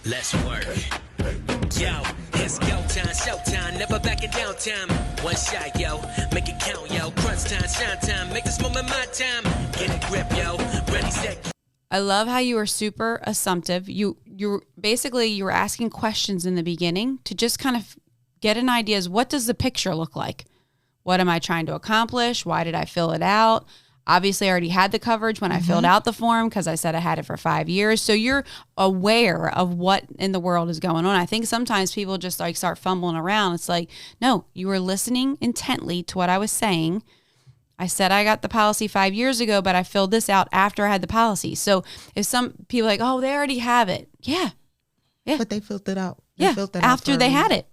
Let's work. Yo, it's go time, showtime, never backing down time. One shot, yo, make it count, yo. Crunch time, shine time, make this moment my time. Get a grip, yo. Ready, set. I love how you were super assumptive. You were asking questions in the beginning to just kind of get an idea as what does the picture look like? What am I trying to accomplish? Why did I fill it out? Obviously, I already had the coverage when I filled out the form because I said I had it for 5 years. So you're aware of what in the world is going on. I think sometimes people just like start fumbling around. It's like, no, you were listening intently to what I was saying. I said I got the policy 5 years ago, but I filled this out after I had the policy. So if some people are like, oh, they already have it. Yeah. But they filled it out. After they had it.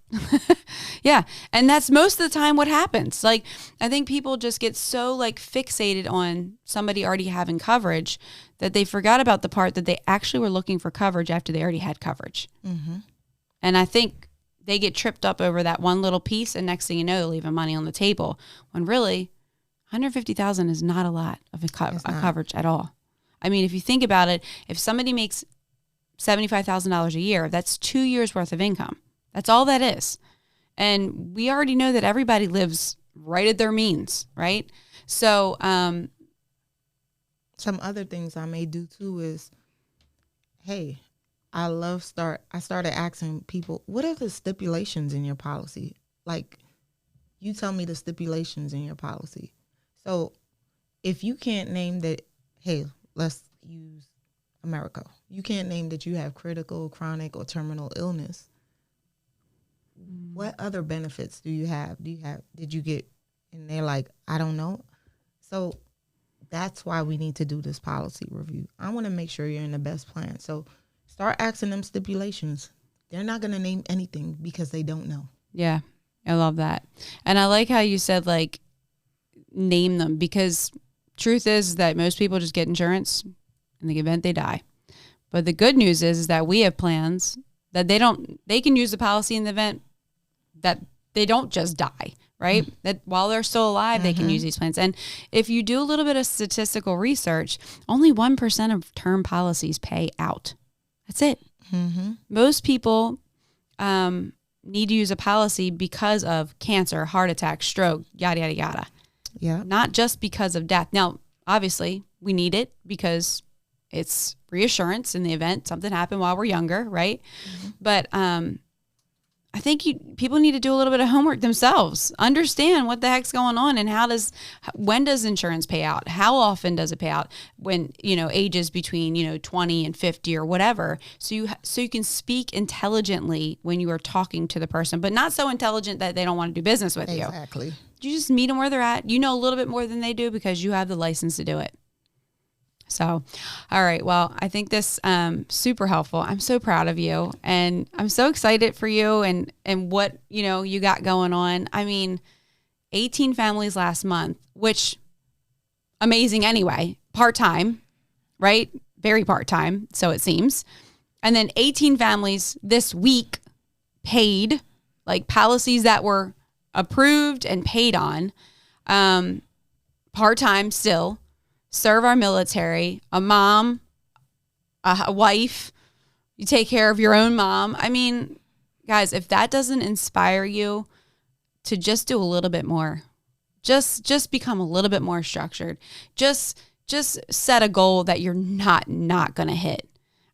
Yeah. And that's most of the time what happens. Like, I think people just get so like fixated on somebody already having coverage that they forgot about the part that they actually were looking for coverage after they already had coverage. Mm-hmm. And I think they get tripped up over that one little piece. And next thing you know, they're leaving money on the table when really $150,000 is not a lot of coverage at all. I mean, if you think about it, if somebody makes $75,000 a year, that's 2 years worth of income. That's all that is. And we already know that everybody lives right at their means, right? So, some other things I may do too is, hey, I started asking people, what are the stipulations in your policy? Like, you tell me the stipulations in your policy. So if you can't name that, hey, let's use America. You can't name that you have critical, chronic, or terminal illness. What other benefits do you have? Did you get, and they're like, I don't know. So that's why we need to do this policy review. I want to make sure you're in the best plan. So start asking them stipulations. They're not going to name anything because they don't know. Yeah, I love that. And I like how you said, like, name them, because truth is that most people just get insurance in the event they die. But the good news is that we have plans that they can use the policy in the event that they don't just die, right? Mm-hmm. That while they're still alive, they can use these plans. And if you do a little bit of statistical research, only 1% of term policies pay out. That's it. Mm-hmm. Most people need to use a policy because of cancer, heart attack, stroke, yada, yada, yada. Yeah. Not just because of death. Now, obviously, we need it because it's reassurance in the event something happened while we're younger, right? Mm-hmm. But I think people need to do a little bit of homework themselves. Understand what the heck's going on and when does insurance pay out? How often does it pay out? When, ages between, 20 and 50 or whatever. So you can speak intelligently when you are talking to the person, but not so intelligent that they don't want to do business with you. Exactly. You just meet them where they're at. You know a little bit more than they do because you have the license to do it. So, all right. Well, I think this super helpful. I'm so proud of you, and I'm so excited for you and what you got going on. I mean, 18 families last month, which amazing anyway. Part-time, right? Very part-time, so it seems. And then 18 families this week paid, like policies that were approved and paid on, part-time still. Serve our military, a mom, a wife, you take care of your own mom. I mean, guys, if that doesn't inspire you to just do a little bit more, just become a little bit more structured, just set a goal that you're not going to hit.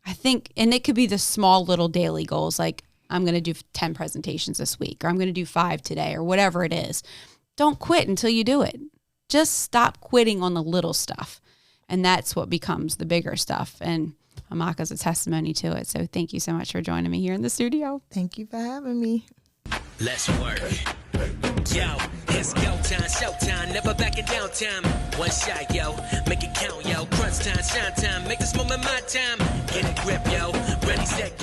I think, and it could be the small little daily goals, like I'm going to do 10 presentations this week, or I'm going to do 5 today, or whatever it is. Don't quit until you do it. Just stop quitting on the little stuff. And that's what becomes the bigger stuff. And Amaka's a testimony to it. So thank you so much for joining me here in the studio. Thank you for having me. Let's work. Yo, it's go time, showtime, never backing down time. One shot, yo, make it count, yo. Crunch time, shine time, make this moment my time. Get a grip, yo. Ready, set,